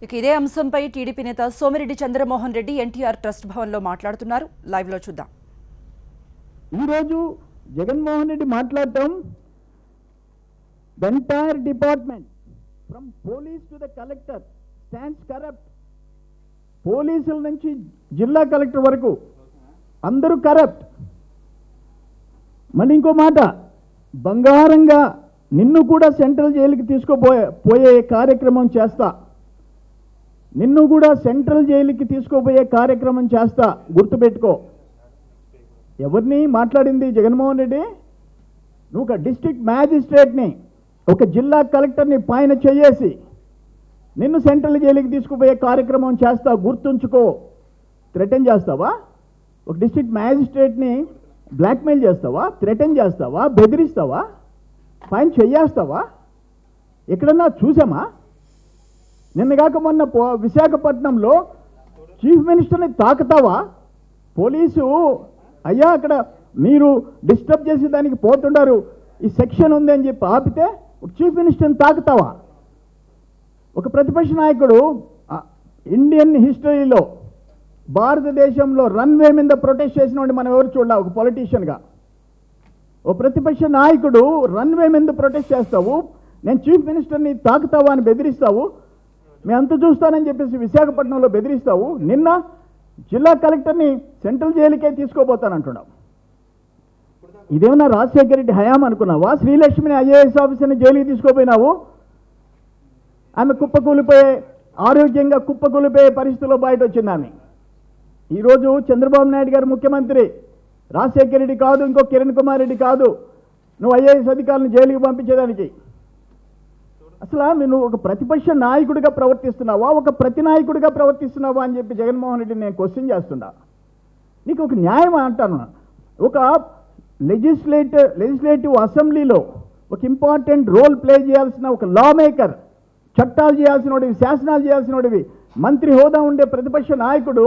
ఇక ఇదే అంశంపై టీడీపీ నేత సోమిరెడ్డి చంద్రమోహన్ రెడ్డి ఎన్టీఆర్ ట్రస్ట్ భవన్లో మాట్లాడుతున్నారు. లైవ్ లో చూద్దాం. ఈరోజు జగన్మోహన్ రెడ్డి మాట్లాడటం the entire department from police to the collector stands corrupt. పోలీసుల నుంచి జిల్లా కలెక్టర్ వరకు అందరూ కరప్ట్. మళ్ళీ ఇంకో మాట, బంగారంగా నిన్ను కూడా సెంట్రల్ జైలుకి పోయే కార్యక్రమం చేస్తా, నిన్ను కూడా సెంట్రల్ జైలుకి తీసుకోబోయే కార్యక్రమం చేస్తా, గుర్తుపెట్టుకో. ఎవరిని మాట్లాడింది జగన్మోహన్ రెడ్డి? నువ్వు ఒక డిస్ట్రిక్ట్ మ్యాజిస్ట్రేట్ని, ఒక జిల్లా కలెక్టర్ని పైన చేసి నిన్ను సెంట్రల్ జైలుకి తీసుకుపోయే కార్యక్రమం చేస్తా, గుర్తుంచుకో. థ్రెటన్ చేస్తావా? ఒక డిస్ట్రిక్ట్ మ్యాజిస్ట్రేట్ని బ్లాక్మెయిల్ చేస్తావా? థ్రెటన్ చేస్తావా? బెదిరిస్తావా? పైన చెయ్యేస్తావా? ఎక్కడన్నా చూసామా? నిన్నగాక మొన్న విశాఖపట్నంలో చీఫ్ మినిస్టర్ని తాకుతావా? పోలీసు అయ్యా అక్కడ మీరు డిస్టర్బ్ చేసే దానికి పోతుండారు, ఈ సెక్షన్ ఉంది అని చెప్పి ఆపితే చీఫ్ మినిస్టర్ని తాకుతావా? ఒక ప్రతిపక్ష నాయకుడు ఇండియన్ హిస్టరీలో భారతదేశంలో రన్వే మీద ప్రొటెస్ట్ చేసిన వాడిని మనం ఎవరు చూడాలి? ఒక పొలిటీషియన్గా ఓ ప్రతిపక్ష నాయకుడు రన్వే మీద ప్రొటెస్ట్ చేస్తావు, నేను చీఫ్ మినిస్టర్ని తాకుతావా అని బెదిరిస్తావు, మీ అంత చూస్తానని చెప్పేసి విశాఖపట్నంలో బెదిరిస్తావు. నిన్న జిల్లా కలెక్టర్ని సెంట్రల్ జైలుకే తీసుకోబోతానంటున్నావు. ఇదేమన్నా రాజశేఖర రెడ్డి హయాం అనుకున్నావా? శ్రీలక్ష్మిని ఐఏఎస్ ఆఫీసర్ని జైలుకి తీసుకోపోయినావు, ఆమె కుప్పకూలిపోయే ఆరోగ్యంగా కుప్పకూలిపోయే పరిస్థితిలో బయట వచ్చింది ఆమె. ఈరోజు చంద్రబాబు నాయుడు గారు ముఖ్యమంత్రి, రాజశేఖర రెడ్డి కాదు, ఇంకో కిరణ్ కుమార్ రెడ్డి కాదు, నువ్వు ఐఏఎస్ అధికారులను జైలుకి పంపించేదానికి. అసలు నువ్వు ఒక ప్రతిపక్ష నాయకుడిగా ప్రవర్తిస్తున్నావా, ఒక ప్రతినాయకుడిగా ప్రవర్తిస్తున్నావా అని చెప్పి జగన్మోహన్ రెడ్డిని నేను క్వశ్చన్ చేస్తున్నా. నీకు ఒక న్యాయం అంటాను. ఒక లెజిస్లేటివ్ అసెంబ్లీలో ఒక ఇంపార్టెంట్ రోల్ ప్లే చేయాల్సిన ఒక లా మేకర్, చట్టాలు చేయాల్సినవి, శాసనాలు చేయాల్సినవి, మంత్రి హోదా ఉండే ప్రతిపక్ష నాయకుడు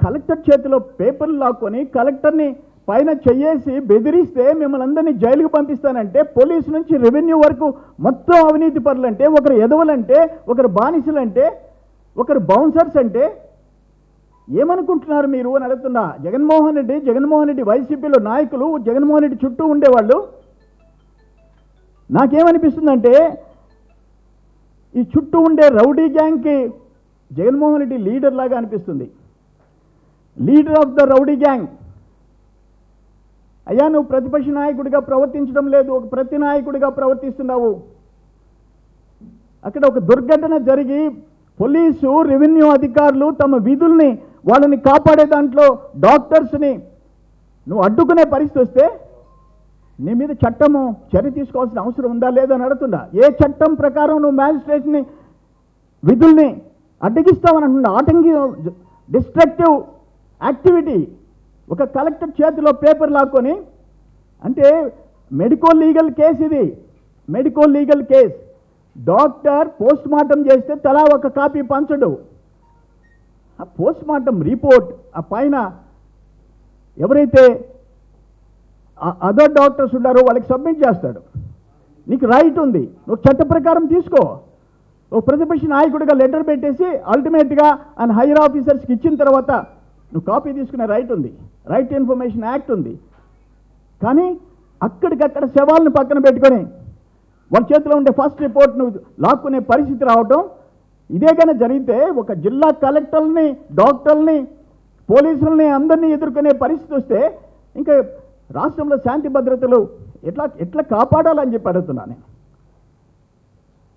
కలెక్టర్ చేతిలో పేపర్లు లాక్కొని కలెక్టర్ని పైన చెయ్యేసి బెదిరిస్తే మిమ్మల్ని అందరినీ జైలుకు పంపిస్తానంటే, పోలీసు నుంచి రెవెన్యూ వరకు మొత్తం అవినీతి పరులంటే, ఒకరు ఎదవలంటే, ఒకరు బానిసలంటే, ఒకరు బౌన్సర్స్ అంటే ఏమనుకుంటున్నారు మీరు అని అడుగుతున్నా. జగన్మోహన్ రెడ్డి వైసీపీలో నాయకులు, జగన్మోహన్ రెడ్డి చుట్టూ ఉండేవాళ్ళు, నాకేమనిపిస్తుందంటే ఈ చుట్టూ ఉండే రౌడీ గ్యాంగ్కి జగన్మోహన్ రెడ్డి లీడర్ లాగా అనిపిస్తుంది. Leader of the rowdy gang. అయ్యా నువ్వు ప్రతిపక్ష నాయకుడిగా ప్రవర్తించడం లేదు, ఒక ప్రతి నాయకుడిగా ప్రవర్తిస్తున్నావు. అక్కడ ఒక దుర్ఘటన జరిగి పోలీసు, రెవెన్యూ అధికారులు తమ విధుల్ని, వాళ్ళని కాపాడే దాంట్లో డాక్టర్స్ని నువ్వు అడ్డుకునే పరిస్థితి వస్తే నీ మీద చట్టము చర్య తీసుకోవాల్సిన అవసరం ఉందా లేదా అని అడుగుతుందా. ఏ చట్టం ప్రకారం నువ్వు మ్యాజిస్ట్రేట్ని విధుల్ని అడ్డగిస్తావని అంటున్నా? ఆటంకి, డిస్ట్రక్టివ్ యాక్టివిటీ. ఒక కలెక్టర్ చేతిలో పేపర్ లాక్కొని, అంటే మెడికో లీగల్ కేసు ఇది, medico legal case. Doctor post mortem చేస్తే తలా ఒక కాపీ పంచడు. ఆ పోస్ట్ మార్టం రిపోర్ట్ ఆ పైన ఎవరైతే అదర్ డాక్టర్స్ ఉన్నారో వాళ్ళకి సబ్మిట్ చేస్తాడు. నీకు రైట్ ఉంది, నువ్వు చట్ట ప్రకారం తీసుకో. ఒక ప్రతిపక్ష నాయకుడిగా లెటర్ పెట్టేసి అల్టిమేట్గా ఆయన హైయర్ ఆఫీసర్స్కి ఇచ్చిన తర్వాత నువ్వు కాపీ తీసుకునే రైట్ ఉంది, రైట్ టు ఇన్ఫర్మేషన్ యాక్ట్ ఉంది. కానీ అక్కడికక్కడ శవాలను పక్కన పెట్టుకొని వాళ్ళ చేతిలో ఉండే ఫస్ట్ రిపోర్ట్ నువ్వు లాక్కునే పరిస్థితి రావటం, ఇదే కానీ జరిగితే ఒక జిల్లా కలెక్టర్ని, డాక్టర్ని, పోలీసులని అందరినీ ఎదుర్కొనే పరిస్థితి వస్తే ఇంకా రాష్ట్రంలో శాంతి భద్రతలు ఎట్లా కాపాడాలని చెప్పి అడుగుతున్నాను నేను.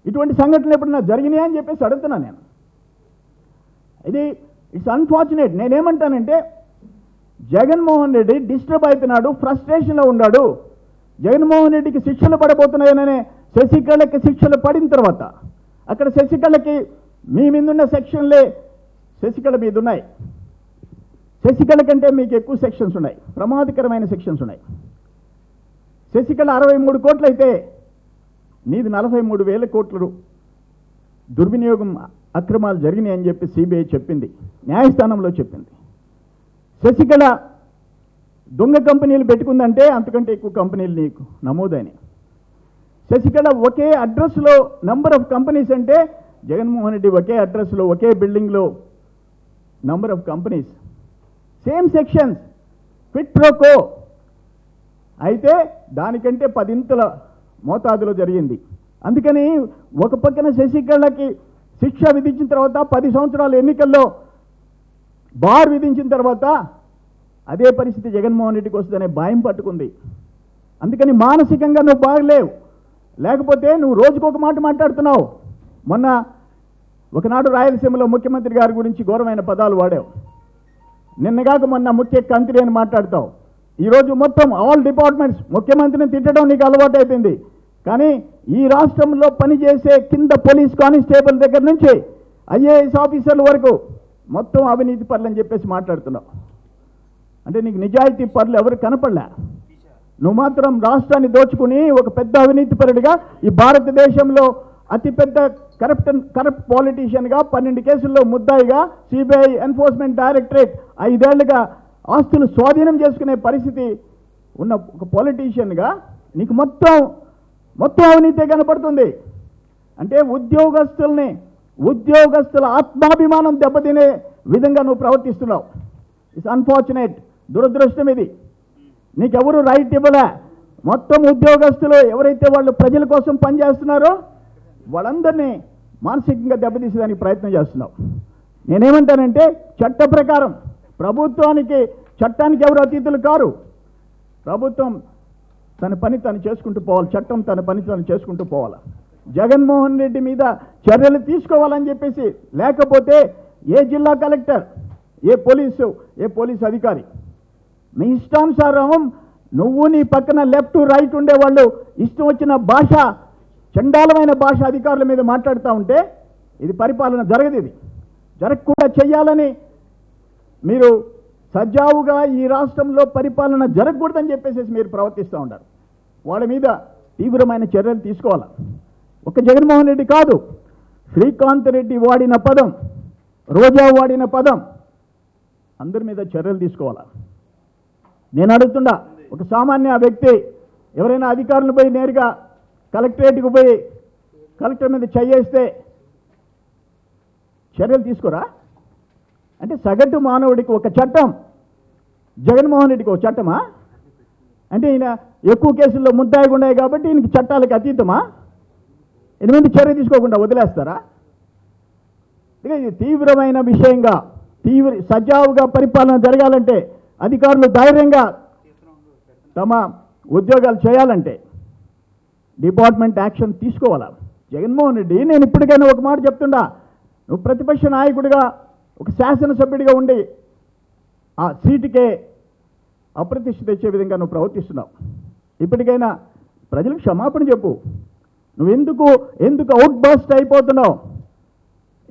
ఇటువంటి సంఘటనలు ఎప్పుడన్నా జరిగినాయా అని చెప్పేసి అడుగుతున్నాను నేను. ఇది ఇట్స్ అన్ఫార్చునేట్. నేనేమంటానంటే జగన్మోహన్ రెడ్డి డిస్టర్బ్ అవుతున్నాడు, ఫ్రస్ట్రేషన్లో ఉన్నాడు. జగన్మోహన్ రెడ్డికి శిక్షలు పడబోతున్నాయనే శశికళకి శిక్షలు పడిన తర్వాత, అక్కడ శశికళకి మీ మీదున్న సెక్షన్లే శశికళ మీద ఉన్నాయి. శశికళ కంటే మీకు ఎక్కువ సెక్షన్స్ ఉన్నాయి, ప్రమాదకరమైన సెక్షన్స్ ఉన్నాయి. శశికళ 63 కోట్లు అయితే నీది 43,000 కోట్లు దుర్వినియోగం, అక్రమాలు జరిగినాయి అని చెప్పి సిబిఐ చెప్పింది, న్యాయస్థానంలో చెప్పింది. శశికళ దొంగ కంపెనీలు పెట్టుకుందంటే అంతకంటే ఎక్కువ కంపెనీలు నీకు నమోదైనాయి. శశికళ ఒకే అడ్రస్లో నంబర్ ఆఫ్ కంపెనీస్ అంటే జగన్మోహన్ రెడ్డి ఒకే అడ్రస్లో ఒకే బిల్డింగ్లో number of companies, same sections, quid pro quo. అయితే దానికంటే 10 మోతాదులో జరిగింది. అందుకని ఒక పక్కన శశికళకి శిక్ష విధించిన తర్వాత 10 సంవత్సరాల ఎన్నికల్లో బార్ విధించిన తర్వాత అదే పరిస్థితి జగన్మోహన్ రెడ్డికి వస్తుందనే భయం పట్టుకుంది. అందుకని మానసికంగా నువ్వు బాగలేవు, లేకపోతే నువ్వు రోజుకొక మాట మాట్లాడుతున్నావు. మొన్న ఒకనాడు రాయలసీమలో ముఖ్యమంత్రి గారి గురించి ఘోరమైన పదాలు వాడావు. నిన్నగాక మొన్న ముఖ్య మంత్రి అని మాట్లాడతావు. ఈరోజు మొత్తం ఆల్ డిపార్ట్మెంట్స్ ముఖ్యమంత్రిని తిట్టడం నీకు అలవాటు అయిపోయింది. కానీ ఈ రాష్ట్రంలో పనిచేసే కింద పోలీస్ కానిస్టేబుల్ దగ్గర నుంచి ఐఏఎస్ ఆఫీసర్ల వరకు మొత్తం అవినీతి పరులు అని చెప్పేసి మాట్లాడుతున్నావు. అంటే నీకు నిజాయితీ పరులు ఎవరు కనపడలే. నువ్వు మాత్రం రాష్ట్రాన్ని దోచుకుని ఒక పెద్ద అవినీతి పరుడిగా ఈ భారతదేశంలో అతిపెద్ద కరప్ట్ పాలిటీషియన్గా 12 కేసుల్లో ముద్దాయిగా సిబిఐ ఎన్ఫోర్స్మెంట్ డైరెక్టరేట్ 5 ఏళ్లుగా ఆస్తులు స్వాధీనం చేసుకునే పరిస్థితి ఉన్న ఒక పాలిటీషియన్గా నీకు మొత్తం అవినీతే కనపడుతుంది. అంటే ఉద్యోగస్తుల ఆత్మాభిమానం దెబ్బతినే విధంగా నువ్వు ప్రవర్తిస్తున్నావు. ఇట్స్ అన్ఫార్చునేట్, దురదృష్టం ఇది. నీకెవరు రైట్ ఇవ్వలే. మొత్తం ఉద్యోగస్తులు ఎవరైతే వాళ్ళు ప్రజల కోసం పనిచేస్తున్నారో వాళ్ళందరినీ మానసికంగా దెబ్బతీసేదానికి ప్రయత్నం చేస్తున్నావు. నేనేమంటానంటే చట్ట ప్రకారం చట్టానికి ఎవరు అతీతులు కారు. ప్రభుత్వం తన పని తను చేసుకుంటూ పోవాలి, చట్టం తన పని తను చేసుకుంటూ పోవాలి. జగన్మోహన్ రెడ్డి మీద చర్యలు తీసుకోవాలని చెప్పేసి, లేకపోతే ఏ జిల్లా కలెక్టర్, ఏ పోలీసు అధికారి మీ ఇష్టానుసారం నువ్వు నీ పక్కన లెఫ్ట్ రైట్ ఉండేవాళ్ళు ఇష్టం వచ్చిన భాష, చండాలమైన భాష అధికారుల మీద మాట్లాడుతూ ఉంటే ఇది పరిపాలన జరగదు. ఇది జరగకుండా చెయ్యాలని మీరు సజావుగా ఈ రాష్ట్రంలో పరిపాలన జరగకూడదని చెప్పేసి మీరు ప్రవర్తిస్తూ ఉంటారు. వాళ్ళ మీద తీవ్రమైన చర్యలు తీసుకోవాలి. ఒక జగన్మోహన్ రెడ్డి కాదు, శ్రీకాంత్ రెడ్డి వాడిన పదం, రోజా వాడిన పదం, అందరి మీద చర్యలు తీసుకోవాలి. నేను అడుగుతున్నా, ఒక సామాన్య వ్యక్తి ఎవరైనా అధికారులు పోయి నేరుగా కలెక్టరేట్కి పోయి కలెక్టర్ మీద చేయేస్తే చర్యలు తీసుకోరా? అంటే సగటు మానవుడికి ఒక చట్టం, జగన్మోహన్ రెడ్డికి ఒక చట్టమా? అంటే ఈయన ఎక్కువ కేసుల్లో ముద్దాయిగా ఉన్నాయి కాబట్టి ఈయనకి చట్టాలకు అతీతమా? ఎనిమిది చర్య తీసుకోకుండా వదిలేస్తారా? ఇది తీవ్రమైన విషయంగా, సజావుగా పరిపాలన జరగాలంటే, అధికారులు ధైర్యంగా తమ ఉద్యోగాలు చేయాలంటే డిపార్ట్మెంట్ యాక్షన్ తీసుకోవాలా. జగన్మోహన్ రెడ్డి, నేను ఇప్పటికైనా ఒక మాట చెప్తున్నా, నువ్వు ప్రతిపక్ష నాయకుడిగా ఒక శాసనసభ్యుడిగా ఉండి ఆ సీటుకే అప్రతిష్ఠ తెచ్చే విధంగా నువ్వు ప్రవర్తిస్తున్నావు. ఇప్పటికైనా ప్రజలకు క్షమాపణ చెప్పు. నువ్వు ఎందుకు అవుట్ బస్ట్ అయిపోతున్నావు?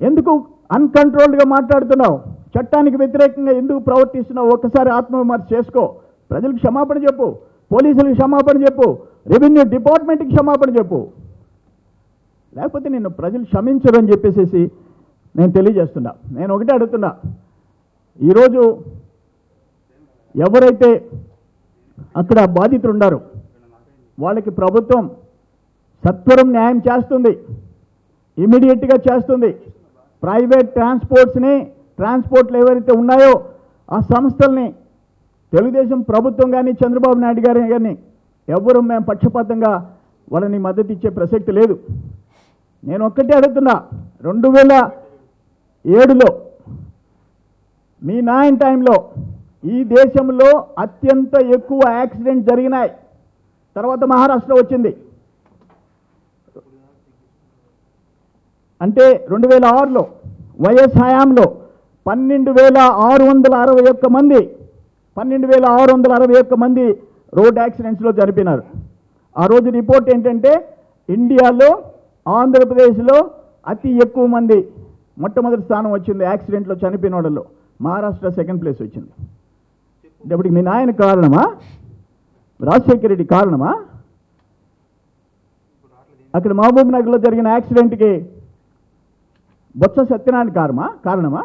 ఎందుకు అన్కంట్రోల్డ్గా మాట్లాడుతున్నావు? చట్టానికి వ్యతిరేకంగా ఎందుకు ప్రవర్తిస్తున్నావు? ఒక్కసారి ఆత్మవిమర్శ చేసుకో. ప్రజలకు క్షమాపణ చెప్పు, పోలీసులకు క్షమాపణ చెప్పు, రెవెన్యూ డిపార్ట్మెంట్కి క్షమాపణ చెప్పు. లేకపోతే నిన్ను ప్రజలు క్షమించరు అని చెప్పేసి నేను తెలియజేస్తున్నా. నేను ఒకటే అడుగుతున్నా, ఈరోజు ఎవరైతే అక్కడ బాధితులు ఉన్నారో వాళ్ళకి ప్రభుత్వం సత్వరం న్యాయం చేస్తుంది, ఇమీడియట్గా చేస్తుంది. ప్రైవేట్ ట్రాన్స్పోర్ట్లు ఎవరైతే ఉన్నాయో ఆ సంస్థల్ని తెలుగుదేశం ప్రభుత్వం కానీ చంద్రబాబు నాయుడు గారు కానీ ఎవరు మేము పక్షపాతంగా వాళ్ళని మద్దతు ఇచ్చే ప్రసక్తి లేదు. నేను ఒక్కటే అడుగుతున్నా, 2007లో మీ నాయన టైంలో ఈ దేశంలో అత్యంత ఎక్కువ యాక్సిడెంట్ జరిగినాయి. తర్వాత మహారాష్ట్ర వచ్చింది. అంటే 2006లో వైఎస్ హయాంలో 12,661 మంది రోడ్ యాక్సిడెంట్స్లో చనిపోయినారు. ఆ రోజు రిపోర్ట్ ఏంటంటే ఇండియాలో ఆంధ్రప్రదేశ్లో అతి ఎక్కువ మంది మొట్టమొదటి స్థానం వచ్చింది యాక్సిడెంట్లో చనిపోయిన వాళ్ళలో. మహారాష్ట్ర సెకండ్ ప్లేస్ వచ్చింది. ఇప్పటికి మీ నాయన కారణమా? రాజశేఖర రెడ్డి కారణమా? అక్కడ మహబూబ్ నగర్లో జరిగిన యాక్సిడెంట్కి బొత్స సత్యనారాయణ కారణమా?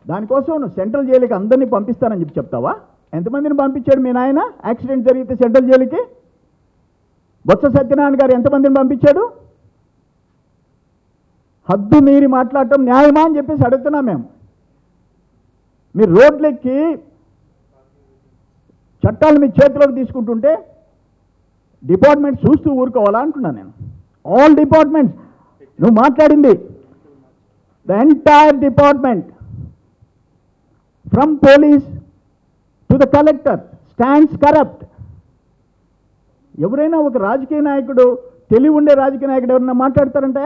దానికోసం నువ్వు సెంట్రల్ జైలుకి అందరినీ పంపిస్తానని చెప్తావా? ఎంతమందిని పంపించాడు మీ నాయన? యాక్సిడెంట్ జరిగితే సెంట్రల్ జైలుకి బొత్స సత్యనారాయణ గారు ఎంతమందిని పంపించాడు? హద్దు మీరి మాట్లాడటం న్యాయమా అని చెప్పేసి అడుగుతున్నాం మేము. మీరు రోడ్లెక్కి చట్టాలు మీ చేతిలోకి తీసుకుంటుంటే డిపార్ట్మెంట్ చూస్తూ ఊరుకోవాలా అంటున్నాను నేను. ఆల్ డిపార్ట్మెంట్స్, నువ్వు మాట్లాడింది the entire department from police to the collector stands corrupt. ఎవరైనా ఒక రాజకీయ నాయకుడు, తెలివి ఉండే రాజకీయ నాయకుడు ఎవరైనా మాట్లాడతారంటే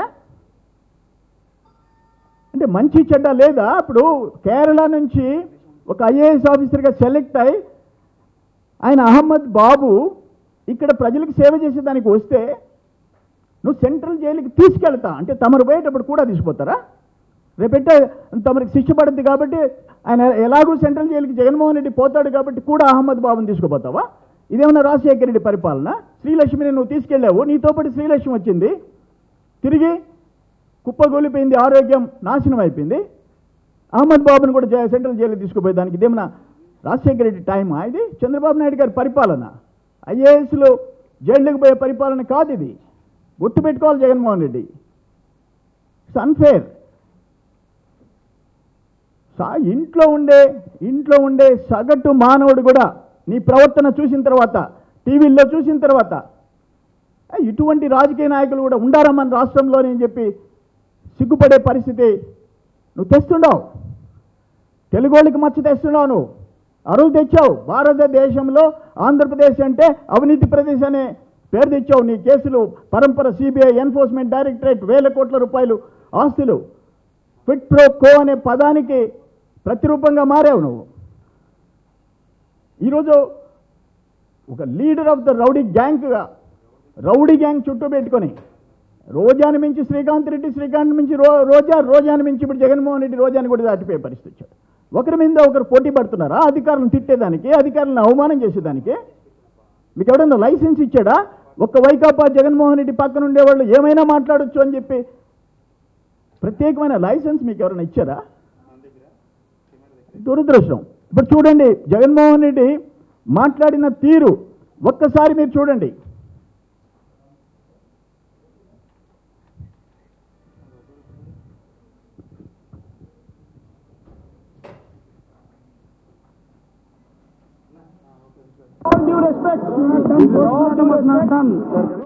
అంటే మంచి చెడ్డ లేదా? ఇప్పుడు కేరళ నుంచి ఒక ఐఏఎస్ ఆఫీసర్గా సెలెక్ట్ అయి ఆయన అహ్మద్ బాబు ఇక్కడ ప్రజలకు సేవ చేసేదానికి వస్తే నువ్వు సెంట్రల్ జైలుకి తీసుకెళ్తా అంటే తమరు పోయేటప్పుడు కూడా తీసుకుపోతారా? రేపెట్టే తమరికి శిక్ష పడుద్ది కాబట్టి ఆయన ఎలాగూ సెంట్రల్ జైలుకి జగన్మోహన్ రెడ్డి పోతాడు కాబట్టి కూడా అహ్మద్ బాబుని తీసుకుపోతావా? ఇదేమన్నా రాజశేఖర రెడ్డి పరిపాలన? శ్రీలక్ష్మిని నువ్వు తీసుకెళ్ళావు, నీతో పాటు శ్రీలక్ష్మి వచ్చింది, తిరిగి కుప్పగొలిపోయింది, ఆరోగ్యం నాశనం అయిపోయింది. అహ్మద్ బాబుని కూడా సెంట్రల్ జైలుకి తీసుకుపోయేదానికి ఇదేమన్నా రాజశేఖర రెడ్డి టైమా? ఇది చంద్రబాబు నాయుడు గారి పరిపాలన. ఐఏఎస్లు జైళ్ళకి పోయే పరిపాలన కాదు ఇది. గుర్తుపెట్టుకోవాలి జగన్మోహన్ రెడ్డి. It's unfair. ఇంట్లో ఉండే సగటు మానవుడు కూడా నీ ప్రవర్తన చూసిన తర్వాత, టీవీల్లో చూసిన తర్వాత ఇటువంటి రాజకీయ నాయకులు కూడా ఉండారా మన రాష్ట్రంలోనే అని చెప్పి సిగ్గుపడే పరిస్థితి నువ్వు తెస్తున్నావు. తెలుగు వాళ్ళకి మచ్చ తెస్తున్నావు, నువ్వు అరువు తెచ్చావు. భారతదేశంలో ఆంధ్రప్రదేశ్ అంటే అవినీతి ప్రదేశ్ అనే పేరు తెచ్చావు. నీ కేసులు పరంపర, సిబిఐ, ఎన్ఫోర్స్మెంట్ డైరెక్టరేట్, వేల కోట్ల రూపాయలు ఆస్తులు, క్విడ్ ప్రో కో అనే పదానికి ప్రతిరూపంగా మారావు నువ్వు. ఈరోజు ఒక leader of the rowdy gang చుట్టూ పెట్టుకొని రోజాని మించి శ్రీకాంత్ రెడ్డి, శ్రీకాంత్ మించి రోజాని మించి ఇప్పుడు జగన్మోహన్ రెడ్డి రోజాని కూడా దాటిపోయే పరిస్థితి వచ్చాడు. ఒకరి మీద ఒకరు పోటీ పడుతున్నారా? అధికారులను తిట్టేదానికి, అధికారులను అవమానం చేసేదానికి మీకు ఎవడన్నా లైసెన్స్ ఇచ్చాడా? ఒక్క వైకాపా జగన్మోహన్ రెడ్డి పక్కన ఉండేవాళ్ళు ఏమైనా మాట్లాడొచ్చు అని చెప్పి ప్రత్యేకమైన లైసెన్స్ మీకు ఎవరైనా ఇచ్చారా? దురదృష్టం. ఇప్పుడు చూడండి జగన్మోహన్ రెడ్డి మాట్లాడిన తీరు ఒక్కసారి మీరు చూడండి. All due respect, not done.